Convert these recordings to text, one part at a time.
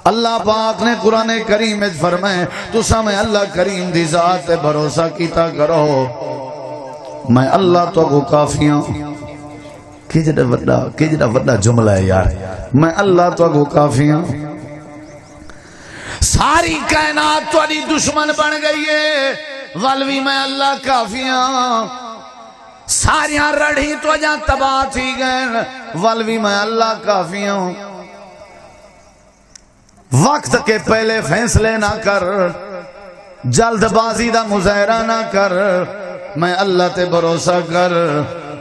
اللہ پاک نے قرآن کریم میں فرمائے تسا میں اللہ کریم دی ذات تے بھروسہ کیتا کرو میں اللہ تو کو کافیاں کہ جڑا وڈا جملہ ہے یار میں اللہ تو کو کافیاں ساری کائنات تواڈی دشمن بن گئی ہے ولوی میں اللہ کافیاں ساریاں رڑھی تو جہاں تباہ تھی گئے ولوی میں اللہ کافیاں وقت کے پہلے فیصلے نہ کر جلد بازی دا مظاہرہ نہ کر میں اللہ تے بھروسہ کر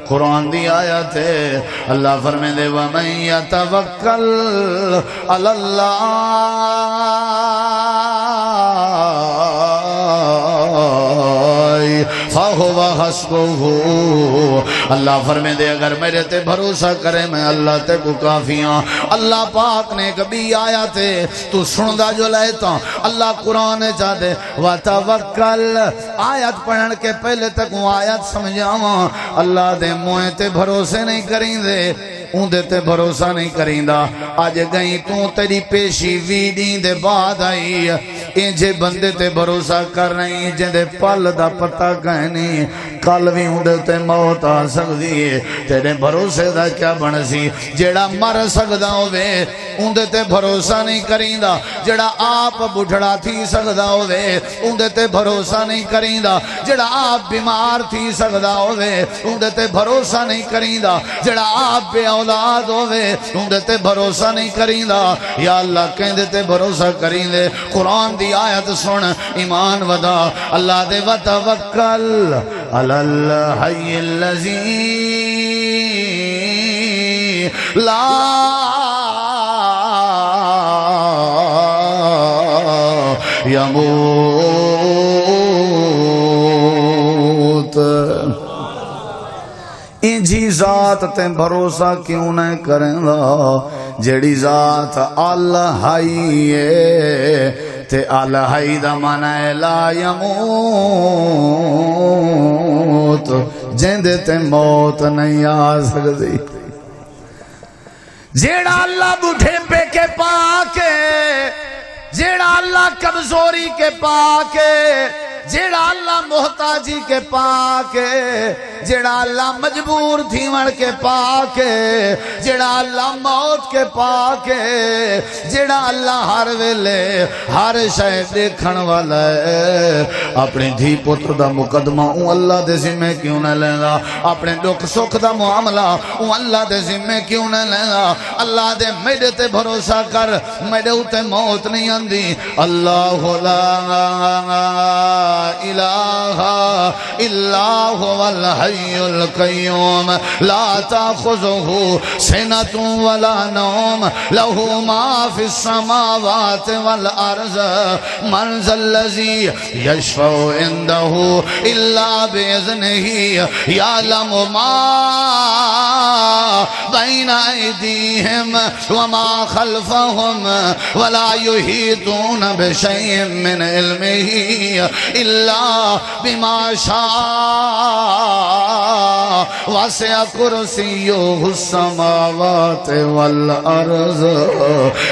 قرآن دی آیت ہے اللہ فرمائے دے وَمَن يَتَوَكَّلْ عَلَى اللَّهِ فَهُوَ حَسْبُهُ اللہ فرمائے دے اگر میرے تے بھروسہ کرے میں اللہ تے کو کافیاں اللہ پاک نے کبھی آیت ہے تو سندہ جو لیتا اللہ قرآن چاہ دے وَتَوَكَّلْ آیت پڑھن کے پہلے تک وہ آیت سمجھاواں اللہ دے موئے تے بھروسے نہیں کریں دے اندے تے بھروسہ نہیں کریں دا آج گئیں تو تیری پیشی ویڈین دے بعد آئی انجھے بندے تے بھروسہ کر رہی جندے پل دا پتہ کہنی کل بھی اندے تے موت آ سکتی ہے تیرے بھروسے دا کیا بنسی جیڑا مر سکدا ہوئے اندے تے بھروسہ نہیں کریں دا جیڑا آپ بڑھڑا تھی سکدا ہوئے اندے تے بھروسہ نہیں کریں دا جیڑا آپ بیمار تھی سکدا ہوئے اندے تے بھروسہ نہیں کریں دا جیڑا آپ بے اولاد ہوئے اندے تے بھروسہ نہیں کریں دا یا اللہ کہندے تے بھروسہ کریں دے قرآن دی آیت سن ایمان ودا اللہ دے وَتَوَكَّلْ عَلَى الْحَيِّ الَّذِي لَا يَمُوتُ انجی ذات تے بھروسہ کیوں نہ کریں دا جیڑی ذات الحی ہے تے الحی دا معنی لا یموت جیندے تے موت نہیں آ سکتی جیڑا اللہ بڑھے پہ کے پاکے جیڑا اللہ کمزوری کے پاکے جیڑا اللہ محتاجی کے پاکے جیڑا اللہ مجبور تھیون کے پاکے جیڑا اللہ موت کے پاکے جیڑا اللہ ہر ویلے ہر شے دیکھن والا ہے اپنی دھی پتر دا مقدمہ اون اللہ دے ذمہ کیوں نہ لینا اپنے دکھ سکھ دا معاملہ اون اللہ دے ذمہ کیوں نہ لینا اللہ دے میرے تے بھروسہ کر میرے اتے موت نہیں آندی اللہ لا الہ الا هو الحی القیوم لا تاخذہ سنۃ ولا نوم لہ ما فی السماوات والارض من ذا الذی یشفع عنده الا باذنہ یعلم ما بین ایدیہم وما خلفہم ولا یحیطون بشیء من علمہ الا بما شاء وسع کرسیہ السماوات والارض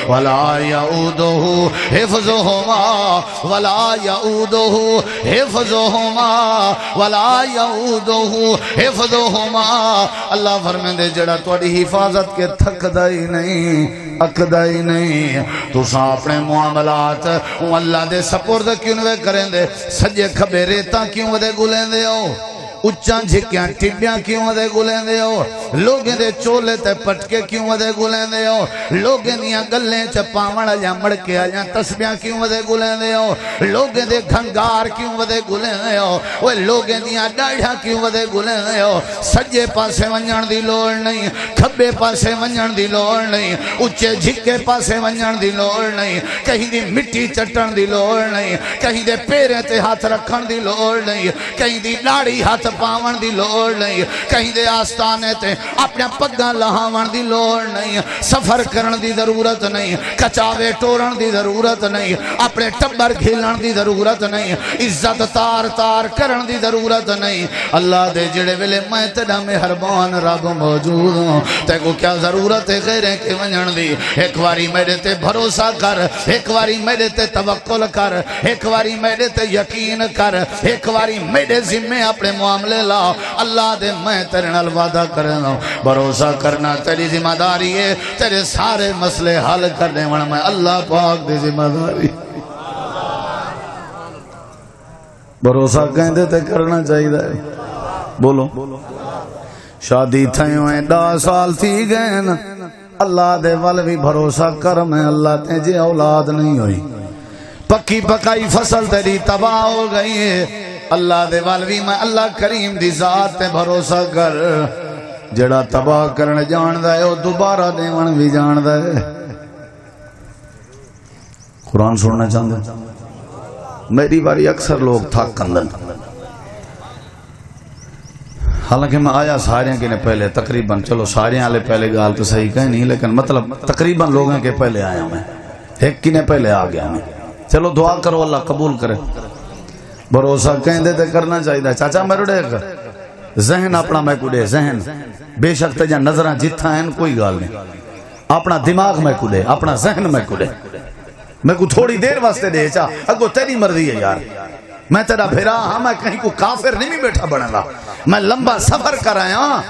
ولا یعودہ حفظہما ولا یعودہ حفظہما ولا یعودہ حفظہما اللہ فرمائے جڑا تواڈی حفاظت کے تھکدا ہی نہیں اکدا ہی نہیں تساں اپنے معاملات اللہ دے سپرد کیوں نہ کریں دے سجے کھبے ریتاں کیوں دے گلیں دے ہو اچھاں جھکیاں ٹبیاں کیوں دے گلیں دے ہو لوگیں دے چولے تے پٹکے کیوں دے گلیں دے ہو لوگیں دیاں گلیں چپاوڑ یا مڑکے یا تسبیاں کیوں دے گلیں دے ہو لوگیں دے گھنگار کیوں دے گلیں دے ہو وہ لوگیں دیاں ڈاڑھا کیوں دے گلیں دے ہو سجے پاسے ونجن دی لوڑ نہیں کھبے پاسے ونجن دی لوڑ نہیں اچھے جھکے پاسے ونجن دی لوڑ نہیں کہیں دی مٹی چٹن دی لوڑ نہیں کہیں دے پیرے تے ہاتھ رکھن دی لوڑ نہیں کہیں دی لاڑی ہاتھ پاون دی لوڑ نہیں کہیں دے آستانے تے اپنے پگاں لہاون دی لوڑ نہیں سفر کرن دی ضرورت نہیں کچاوے ٹورن دی ضرورت نہیں اپنے ٹبر کھیلن دی ضرورت نہیں عزت تار تار کرن دی ضرورت نہیں اللہ دے جڑے ویلے میں تیرا مہربان رب موجود ہوں تے کو کیا ضرورت ہے غیریں کے ونجن دی ایک واری میرے تے بھروسہ کر ایک واری میرے تے توکل کر ایک واری میرے تے یقین کر ایک واری میرے ذمہ اپنے معاملے لا اللہ دے میں تیرے نال وعدہ کرنا بھروسہ کرنا تیری ذمہ داری ہے تیرے سارے مسئلے حل کرنے والا میں اللہ پاک دی ذمہ داری بھروسہ کہندے تے کرنا چاہیے بولو شادی تھائیوں ہیں 10 سال تھی گئے نا اللہ دے وال بھی بھروسہ کر میں اللہ تے جے اولاد نہیں ہوئی پکی پکائی فصل تیری تباہ ہو گئی ہے اللہ دے وال بھی میں اللہ کریم دی ذات تے بھروسہ کر جڑا تباہ کرنے جان دا ہے وہ دوبارہ دیون بھی جان دا ہے قرآن سننا چاہتے میری باری اکثر لوگ تھک کندن حالانکہ میں آیا سارے کے پہلے تقریباً چلو سارے والے پہلے گال تو صحیح کہیں نہیں لیکن مطلب تقریباً لوگوں کے پہلے آیا میں ایک کی نے پہلے آ گیا میں چلو دعا کرو اللہ قبول کرے بھروسہ کہیں دے کرنا چاہیے چاچا میرے ڈے ذہن اپنا میں کو دے ذہن بے شک تجا نظرہ جتھا ہیں کوئی گال نہیں اپنا دماغ میں کو دے اپنا ذہن میں کو دے میں کو تھوڑی دیر واسطے دے چاہ اگو تیری مرضی ہے یار میں تیرا بھیرا ہاں میں کہیں کو کافر نہیں بیٹھا بڑھا گا میں لمبا سفر کر آیا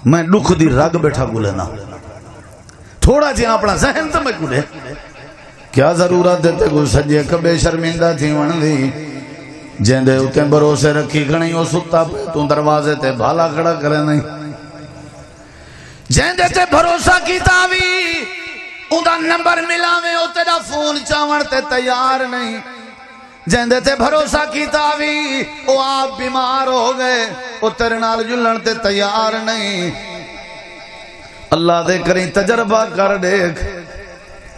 میں دکھ دی رگ بیٹھا گلنا تھوڑا جی اپنا ذہن تو میں کو دے کیا ضرورت دیتے کو سجے کبے شرمندہ تھی ون دی جیندے ہوتے بھروسے رکھی کھڑی ہو ستا پہ تو دروازے تے بھالا کھڑا کرے نہیں جیندے تے بھروسہ کی تاوی اندھا نمبر ملاوے ہو تیرا فون چاون تے تیار نہیں جیندے تے بھروسہ کی تاوی او آپ بیمار ہو گئے او تیرے نال جلن تے تیار نہیں اللہ دے کریں تجربہ کر دیکھ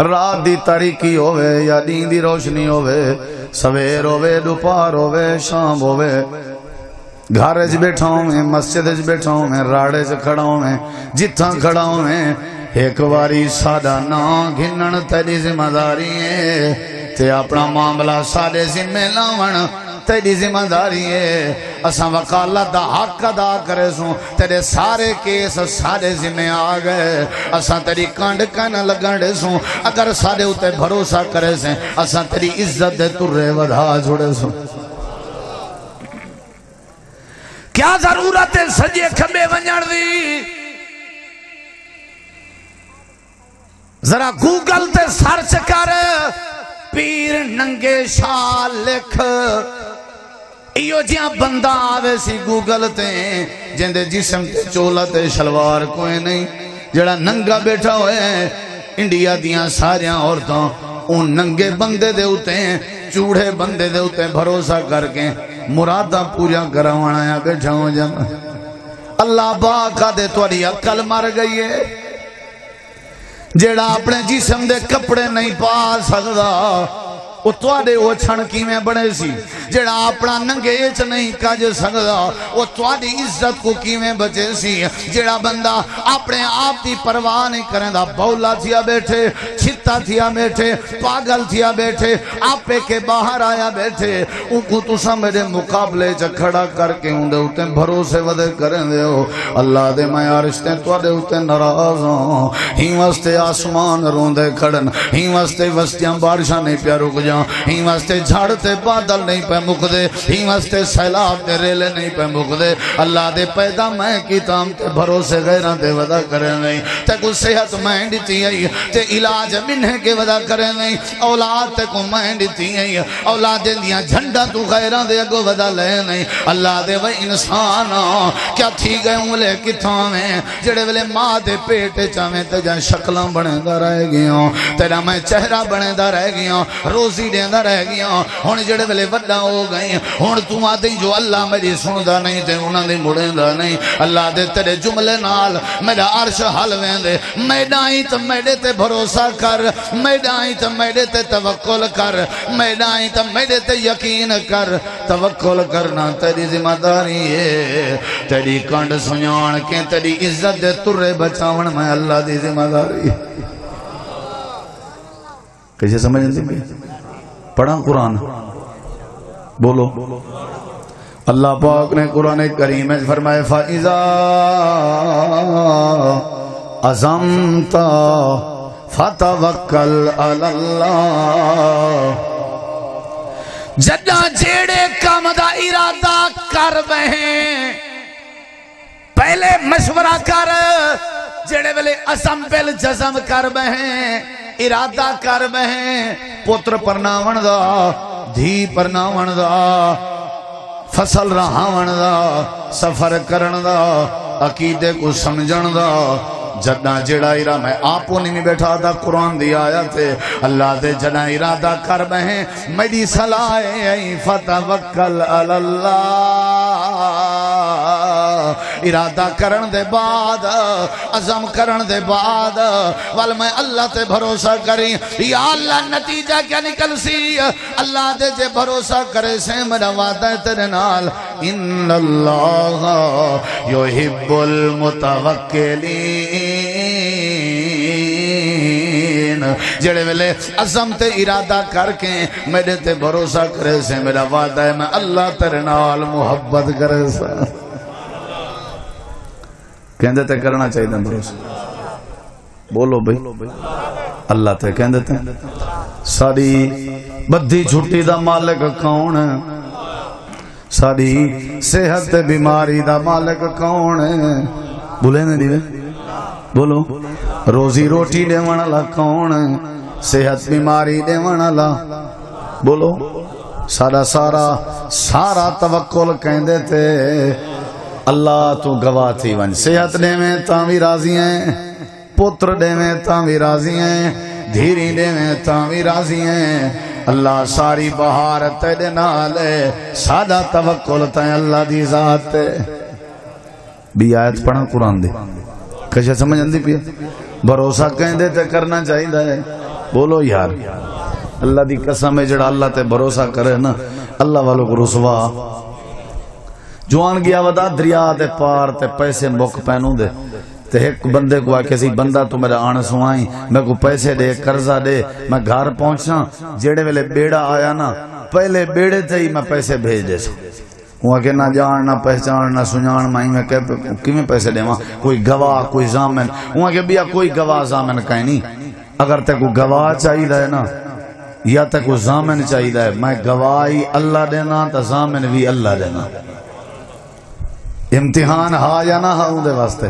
رات دی تاریکی ہوئے یا دین دی روشنی ہوئے سویر ہوئے دوپہر ہوئے شام ہوئے گھر اچ بیٹھا ہوں میں مسجد اچ بیٹھا ہوں میں راڑے سے کھڑا ہوں میں جتھاں کھڑا ہوں میں ایک واری سادہ نا گھنن تیری ذمہ داری ہے تے اپنا معاملہ سادے ذمہ لاون تیری ذمہ داری ہے اساں وکالت دا حق ادا کرے سوں تیرے سارے کیس سارے ذمہ آ گئے اساں تیری کانڈ کن لگن دے سوں اگر سارے اتے بھروسہ کرے سیں اساں تیری عزت دے ترے ودھا جھڑے سوں کیا ضرورت ہے سجے کھبے ونجن دی ذرا گوگل تے سرچ کر پیر ننگے شال لکھ ایو جیاں بندہ آوے سی گوگل تے جیندے جسم تے چولا تے شلوار کوئی نہیں جڑا ننگا بیٹھا ہوئے انڈیا دیاں ساریاں عورتوں ان ننگے بندے دے ہوتے ہیں چوڑے بندے دے ہوتے ہیں بھروسہ کر کے مرادہ پوریا کروانا یا بیٹھا ہو جانا اللہ باقا دے توڑی عقل مر گئی ہے جیڑا اپنے جسم دے کپڑے نہیں پا سکدا وہ توڑے وہ چھنکی میں بڑے سی جیڑا اپنا ننگے اچ نہیں کج سکدا وہ توڑی عزت کو کی میں بچے سی جیڑا بندہ اپنے آپ دی پرواہ نہیں کریں دا بولا تھیا بیٹھے چھتا تھیا بیٹھے پاگل تھیا بیٹھے آپے کے باہر آیا بیٹھے ان کو تو سا میرے مقابلے چا کھڑا کر کے ہوں دے ہوتے بھروسے ودے کریں دے ہو اللہ دے میں عرشتے توڑے ہوتے ناراض ہوں ہی واسطے آسمان روندے کھڑن ہی واسطے وستیاں بارشاں نہیں پیا رک ہی واسطے جھاڑتے بادل نہیں پہ مکدے ہی واسطے سیلاب دے ریلے نہیں پہ مکدے اللہ دے پیدا میں کیتام تے بھروسے غیران دے ودا کرے نہیں تے کو صحت میں دیتی ہے تے علاج منہ کے ودا کرے نہیں اولاد تے کو میں دیتی ہے اولاد دیا جھنڈا تو غیران دے کو ودا لے نہیں اللہ دے وہ انسان کیا تھی گئے انگلے کتھاں میں جڑے ویلے ماں دے پیٹے چاہیں تے جائیں شکلاں بنے دا رہ گیا تیرا میں چہرہ بنے دا رہ گیا روزی دیندہ رہ گیا ہون جڑے ویلے وڈا ہو گئے ہون تو آدھی جو اللہ میری سندہ نہیں تے انہاں دی مڑیندہ نہیں اللہ دے تیرے جملے نال میرا عرش حل ویندے میڈائیں تو میڈے تے بھروسہ کر میڈائیں تو میڈے تے توکل کر میڈائیں تو میڈے تے یقین کر توکل کرنا تیری ذمہ داری ہے تیری کنڈ سنیان کے تیری عزت دے ترے بچاون میں اللہ دی ذمہ داری ہے کیسے سمجھ نہیں پڑھا قرآن بولو اللہ پاک نے قرآن کریم میں فرمائے فَإِذَا عَزَمْتَ فَتَوَكَّلْ عَلَى اللَّهِ جدہ جیڑے کام دا ارادہ کر بہیں پہلے مشورہ کر جیڑے ویلے عزم بل جزم کر بہیں ارادہ کر بہیں پتر پرناون دا دھی پرناون دا فصل رہاون دا سفر کرن دا عقیدے کو سمجھن دا جدہ جڑا ارادہ میں آپو نہیں بیٹھا دا قرآن دی آیت اللہ دے جدہ ارادہ کر بہیں میری صلاح ہے فتوکل علی اللہ ارادہ کرن دے بعد عزم کرن دے بعد وال میں اللہ تے بھروسہ کریں یا اللہ نتیجہ کیا نکل سی اللہ دے جے بھروسہ کرے سے میرا وعدہ تیرے نال ان اللہ یحب المتوکلین جڑے ویلے عزم تے ارادہ کر کے میرے تے بھروسہ کرے سے میرا وعدہ ہے میں اللہ تیرے نال محبت کرے سے کہندے تے کرنا چاہیے بھروسہ بولو بھئی اللہ تے کہندے تے ساری بدھی چھٹی دا مالک کون ہے ساری صحت بیماری دا مالک کون ہے بولے نہیں دیوے بولو روزی روٹی دے والا کون ہے صحت بیماری دے والا بولو سارا توکل کہندے تے اللہ تو گواہ تھی ون صحت دے میں تاں بھی راضی ہیں پتر دے میں تاں بھی راضی ہیں دھیری دے میں تاں بھی راضی ہیں اللہ ساری بہار تیرے نال سادہ توکل تے اللہ دی ذات بھی آیت پڑھا قرآن دے کیسے سمجھ اندی پیا بھروسہ کہندے تے کرنا چاہیے ہے بولو یار اللہ دی قسم ہے جڑا اللہ تے بھروسہ کرے نا اللہ والوں کو رسوا جوان گیا ودا دریا دے پار تے پیسے مک پینوں دے تے ایک بندے کو آکے سی بندہ تو میرا آن سوائیں میں کو پیسے دے قرضہ دے میں گھر پہنچا جیڑے ویلے بیڑا آیا نا پہلے بیڑے تھے ہی میں پیسے بھیج دے سو وہاں کہ نہ جان نہ پہچان نہ سنجان میں کیوں پیسے دے وہاں کوئی گواہ کوئی ضامن وہاں کہ بیا کوئی گواہ ضامن کہیں نہیں اگر تے کوئی گواہ چاہیے ہے نا یا تے کوئی ضامن چاہیے ہے میں گواہی اللہ دینا تا ضامن بھی اللہ دینا امتحان ہاں یا نہ ہاں دے واسطے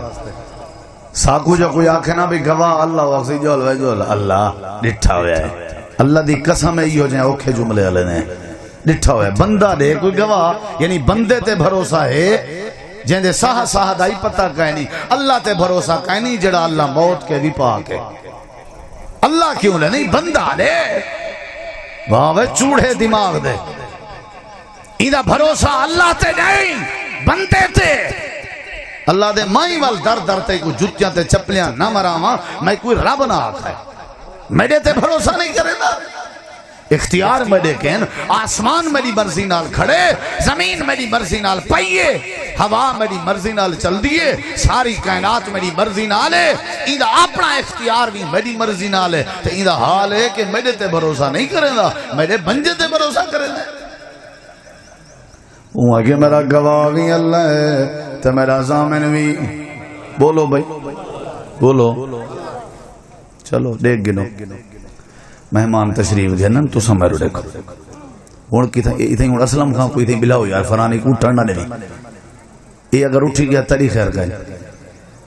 ساکو جو کوئی آکھے نا بھی گواہ اللہ وقتی جول وے جول اللہ ڈٹھا ہویا ہے اللہ دی قسم ہے یہ ہو جائیں اوکھے جملے والے نے ڈٹھا ہویا ہے بندہ دے کوئی گواہ یعنی بندے تے بھروسہ ہے جن دے ساہ دائی پتہ کہیں نہیں اللہ تے بھروسہ کہیں نہیں جڑا اللہ موت کے بھی پاک ہے اللہ کیوں لے نہیں بندہ دے واہ چوڑے دماغ دے ایدہ بھروسہ اللہ تے نہیں بندے تے اللہ دے مائی وال در در تے کوئی جتیاں تے چپلیاں نہ مراما میں کوئی رب نہ آکھا ہے میرے تے بھروسہ نہیں کرے نا اختیار میرے کہن آسمان میری مرضی نال کھڑے زمین میری مرضی نال پائیے ہوا میری مرضی نال چل دیئے ساری کائنات میری مرضی نال ہے ایدہ اپنا اختیار بھی میری مرضی نال ہے تو ایدہ حال ہے کہ میرے تے بھروسہ نہیں کرے نا میرے بنجے تے بھروسہ کرے نا وہ آگے میرا گواہ بھی اللہ ہے تو میرا ضامن بھی بولو بھائی بولو چلو دیکھ گنو مہمان تشریف دے نا تو سمیرو دیکھو ہون کی تھا یہ تھا اسلام خان کوئی تھی بلاو یار فرانی کو ٹرنا دے نہیں یہ اگر اٹھی گیا تری خیر گئے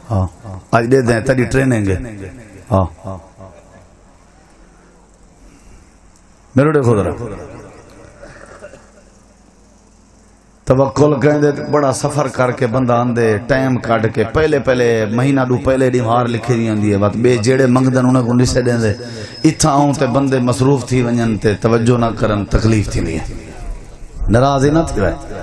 ہاں آج دے دیں تری ٹریننگ ہے ہاں میرو دیکھو ذرا توکل کہندے بڑا سفر کر کے بندہ آندے ٹائم کاٹ کے پہلے مہینہ دو پہلے دی مہار لکھی دی ہوندی ہے بات بے جیڑے منگدن انہیں کو نسے دیں دے اتھا آؤں تے بندے مصروف تھی ونجن تے توجہ نہ کرن تکلیف تھی نہیں ہے ناراضی نہ تھی رہے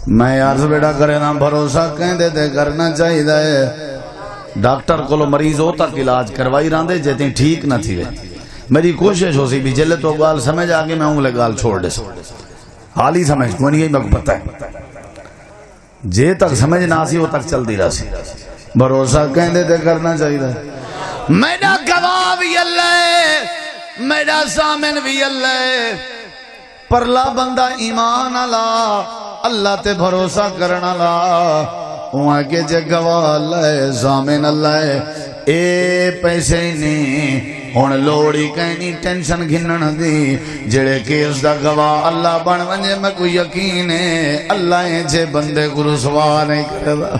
میں عرض بیٹا کرے نا بھروسہ کہندے تے کرنا چاہیے ہے ڈاکٹر کو مریض ہو تک علاج کروائی راندے جیتے ٹھیک نہ تھی میری کوشش ہو سی بھی جلے تو گال سمجھ آگے میں انگلے گال چھوڑ دے حال ہی سمجھ کو نہیں میں پتہ ہے جے تک سمجھ نہ سی وہ تک چل دی رہا سی بھروسہ کہندے تے کرنا چاہیے میرا گواہ بھی اللہ ہے میرا ضامن بھی اللہ ہے پرلا بندہ ایمان اللہ تے بھروسہ کرنا وہاں کے جے گواہ اللہ ہے ضامن اللہ ہے اے پیسے نہیں ہن لوڑی کہیں ٹینشن گھنن دی جڑے کیس دا گواہ اللہ بن ونجے میں کوئی یقین ہے اللہ جے بندے کو رسوا نہیں کردا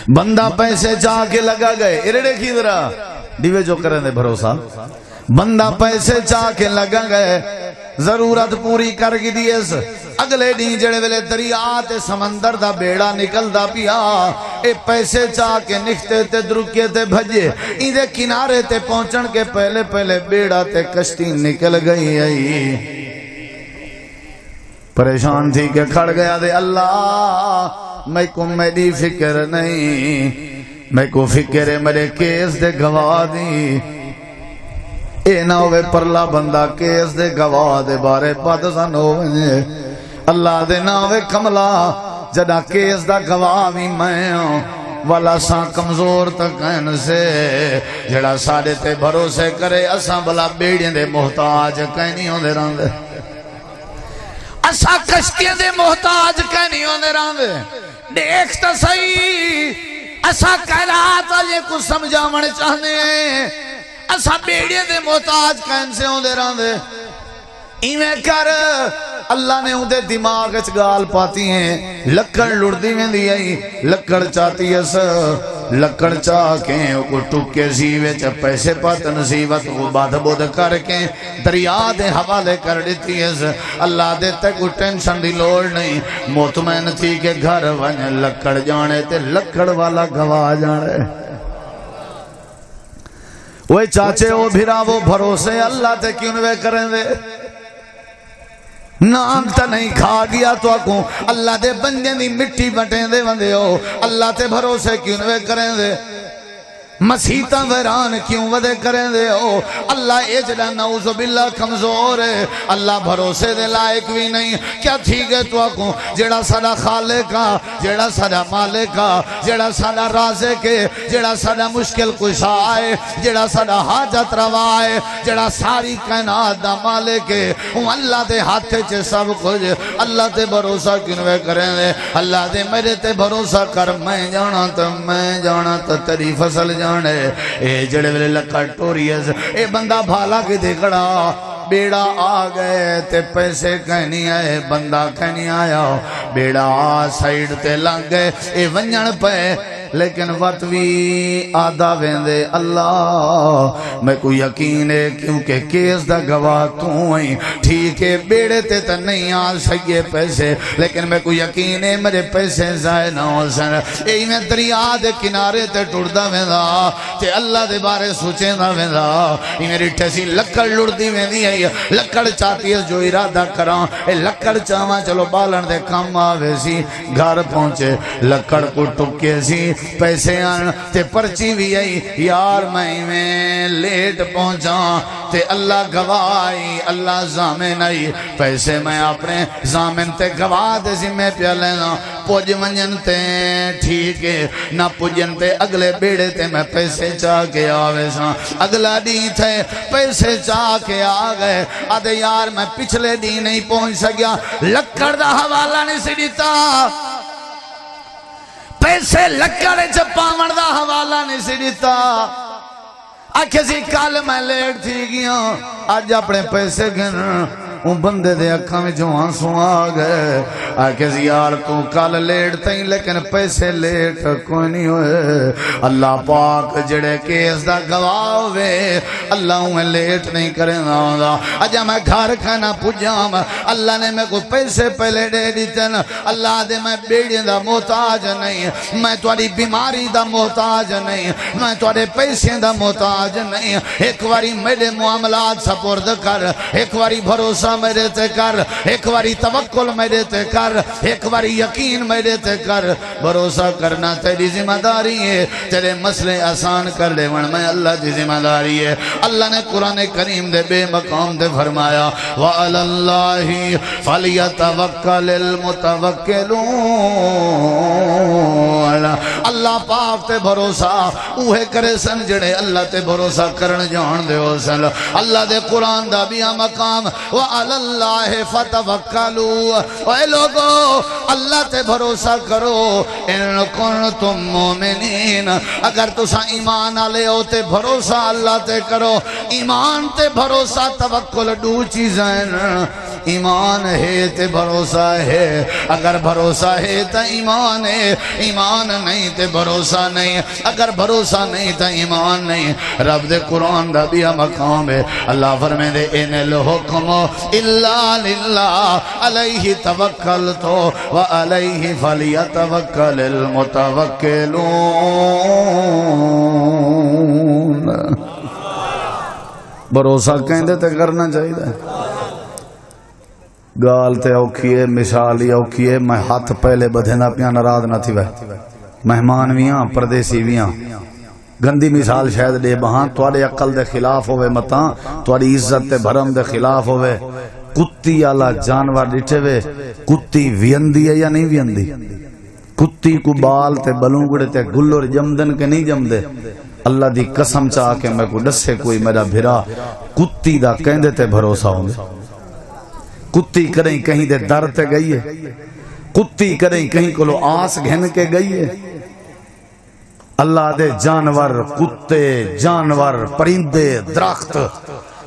بندہ پیسے چاہ کے لگا گئے ارڑے کی ذرا دیوے جو کریں دے بھروسہ بندہ پیسے چاہ کے لگا گئے ضرورت پوری کر گی دیس اگلے دن جڑے ویلے دریا تے سمندر دا بیڑا نکلدا پیا اے پیسے چاہ کے نکھتے تے درکے تے بھجے ایدے کنارے تے پہنچن کے پہلے پہلے بیڑا تے کشتی نکل گئی آئی پریشان تھی کہ کھڑ گیا دے اللہ میں کو میری فکر نہیں میں کو فکر ہے میرے کیس دے گواہ دی اے نہ ہوئے پرلا بندہ کیس دے گواہ دے بارے پادسان ہوئے اللہ دے نہ ہوئے کملا جدا کیس دا گواہ بھی میں ہوں والا ساں کمزور تکین سے جڑا سارے تے بھروسے کرے اساں بلا بیڑیں دے محتاج کہیں ہوں دے راندے اساں کشتیاں دے محتاج کہیں ہوں دے راندے دیکھتا صحیح اساں کائنات والے کو سمجھاونے چاہنے ہیں اساں بیڑیے دے محتاج کہیں سے ہوں دے رہاں دے ایمیں کر اللہ نے ہوں دے دماغ اچ گال پاتی ہیں لکڑ لڑ دی میں دی آئی لکڑ چاہتی ہے لکڑ چاہ کے کو ٹکے زیوے چا پیسے پات نصیبت کو بات بود کر کے دریا دے حوالے کر دیتی ہے اللہ دے تے کو ٹینشن دی لوڑ نہیں مطمئن تھی کہ گھر ون لکڑ جانے تے لکڑ والا گواہ جانے وہ چاچے وہ بھیرا وہ بھروسے اللہ تے کیوں نوے کریں دے نام تا نہیں کھا گیا تو اکوں اللہ دے بندے دی مٹی بٹیں دے وندے ہو اللہ تے بھروسے کیوں نوے کریں دے مسیحتاں ویران کیوں ودے کریں دے ہو اللہ اجلا نعوذ باللہ کمزور ہے اللہ بھروسے دے لائق بھی نہیں کیا تھی گئے تو اکوں جڑا سارا خالقہ جڑا سارا مالکہ جڑا سارا رازقے جڑا سارا مشکل کشا ہے جڑا سارا حاجت روا ہے جڑا ساری کائنات دا مالکے ہوں اللہ دے ہاتھے چے سب کچھ اللہ تے بھروسہ کنوے کریں دے اللہ دے میرے تے بھروسہ کر میں جانا تا تیری فصل جانے اے جڑے ویلے لکڑ ٹوریز اے بندہ بھالا کی دیکھڑا بیڑا آ گئے تے پیسے کہنی آئے بندہ کہنی آیا بیڑا سائیڈ تے لنگ گئے اے ونجن پہ لیکن وطوی آدھا ویندے اللہ میں کو یقین ہے کیونکہ کیس دا گواہ تو ہوئی ٹھیک ہے بیڑے تے تا نہیں آ سکے پیسے لیکن میں کو یقین ہے میرے پیسے زائے نہ ہو سن اے میں دریا دے کنارے تے ٹوڑ دا ویندا تے اللہ دے بارے سوچیں دا ویندا اے میری ٹیسی لکڑ لڑ دی ویندی ہے لکڑ چاہتی ہے جو ارادہ کران اے لکڑ چاہاں چلو بالن دے کام آوے سی گھر پہنچے لکڑ کو ٹکے سی پیسے آن تے پرچی بھی آئی یار میں لیٹ پہنچا تے اللہ گواہی اللہ زامن آئی پیسے میں اپنے زامن تے گواہ دے ذمہ پیا لینا پوج منجن تے ٹھیک ہے نہ پوجن تے اگلے بیڑے تے میں پیسے چاہ کے آوے ساں اگلا دی تھے پیسے چاہ کے آگئے آدھے یار میں پچھلے دی نہیں پہنچ سکیا لکڑ دا حوالہ نہیں سی دیتا پیسے لکڑے چپاون دا حوالہ نہیں سی دیتا آکھے سی کال میں لیٹ تھی گیا آج اپنے پیسے گن ان بندے دے اکھاں میں جو آنسوں آگئے آکھے سی یار تو کال لیٹ تھیں لیکن پیسے لیٹ کوئی نہیں ہوئے اللہ پاک جڑے کیس دا گواہ ہوئے اللہ انہیں لیٹ نہیں کریں دا اجا میں گھر کھانا پجام اللہ نے میں کو پیسے پہلے دے دیتے نا اللہ دے میں بیڑی دا محتاج نہیں میں تواری بیماری دا محتاج نہیں میں توارے پیسے دا محتاج نہیں ایک واری میرے معاملات سپرد کر ایک واری بھروسہ بھروسہ میرے تے کر ایک واری توکل میرے تے کر ایک واری یقین میرے تے کر بھروسہ کرنا تیری ذمہ داری ہے تیرے مسئلے آسان کر لے ون میں اللہ کی ذمہ داری ہے اللہ نے قرآن کریم دے بے مقام دے فرمایا وَعَلَى اللَّهِ فَلْيَتَوَكَّلِ الْمُتَوَكِّلُونَ اللہ پاک تے بھروسہ اوہے کرے سن جڑے اللہ تے بھروسہ کرن جان دے ہو سن اللہ دے قرآن دا بیا مقام وَعَلَى اللَّهِ فَتَوَكَّلُوا اے لوگو اللہ تے بھروسہ کرو ان کنتم مومنین اگر تسا ایمان آلے ہو تے بھروسہ اللہ تے کرو ایمان تے بھروسہ توکل دو چیزیں ایمان ہے تے بھروسہ ہے اگر بھروسہ ہے تا ایمان ہے ایمان نہیں تے بھروسہ نہیں اگر بھروسہ نہیں تا ایمان نہیں رب دے قرآن دا بیا مقام ہے اللہ فرمائے دے ان الحکم الا للہ علیہ توکلت وعلیہ فلیتوکل المتوکلون بھروسہ کہندے تے کرنا چاہیے گال تے اوکھی ہے مثال ہی اوکھی ہے میں ہاتھ پہلے بدھینا پیاں ناراض نہ تھی وے مہمان ویاں پردیسی ویاں گندی مثال شاید دے بہاں توڑے عقل دے خلاف ہوئے متاں توڑی عزت دے بھرم دے خلاف ہوئے کتی آلا جانور ڈٹھے وے کتی ویندی ہے یا نہیں ویندی کتی کو بال تے بلونگڑے تے گلور جمدن کے نہیں جمدے اللہ دی قسم چاہ کے میں کو ڈسے کوئی میرا بھرا کتی دا کہندے تے بھروسہ ہوں گے کتی کریں کہیں دے در تے گئی ہے کتی کریں کہیں کو لو آس گھن کے گئی ہے اللہ دے جانور کتے جانور پرندے درخت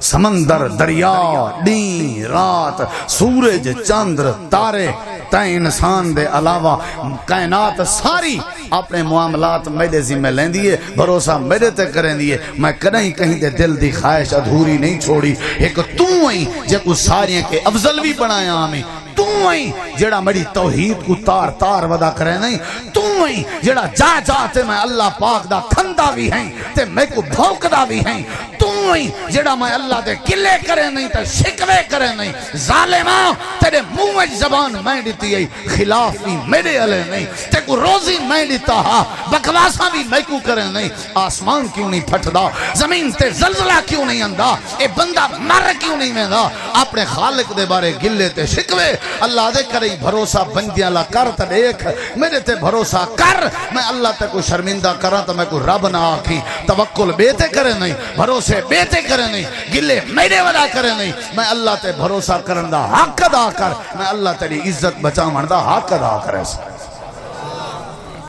سمندر دریا دین رات سورج چاندر تارے تائیں انسان دے علاوہ کائنات ساری اپنے معاملات میرے ذمہ لیں دیئے بھروسہ میرے تے کریں دیئے میں کہیں دے دل دی خواہش ادھوری نہیں چھوڑی ایک تو ہی جے کو ساریاں کے افضل بھی بنایا ہمیں تو ہی جڑا میری توحید کو تار تار ودا کرے نہیں تو ہی جڑا جا جاتے میں اللہ پاک دا کھندا بھی ہیں تے میں کو بھوکدا بھی ہیں تو ہی جڑا میں اللہ دے گلے کرے نہیں تے شکوے کرے نہیں ظالماں تیرے منہ زبان میں دیتی ہے خلاف بھی میرے علیہ نہیں تے کو روزی میں دیتا ہاں بکواساں بھی میں کو کرے نہیں آسمان کیوں نہیں پھٹدا زمین تے زلزلہ کیوں نہیں اندا اے بندہ مر کیوں نہیں ویندا اپنے خالق دے بارے گلے تے شکوے اللہ دے کریں بھروسہ بندی اللہ کر تا دیکھ میرے تے بھروسہ کر میں اللہ تے کو شرمندہ کرا تا میں کو رب نہ آکھی توکل بیتے کرے نہیں بھروسے بیتے کرے نہیں گلے میرے ودا کرے نہیں میں اللہ تے بھروسہ کرن دا حق ادا کر میں اللہ تیری عزت بچا من دا حق ادا کرے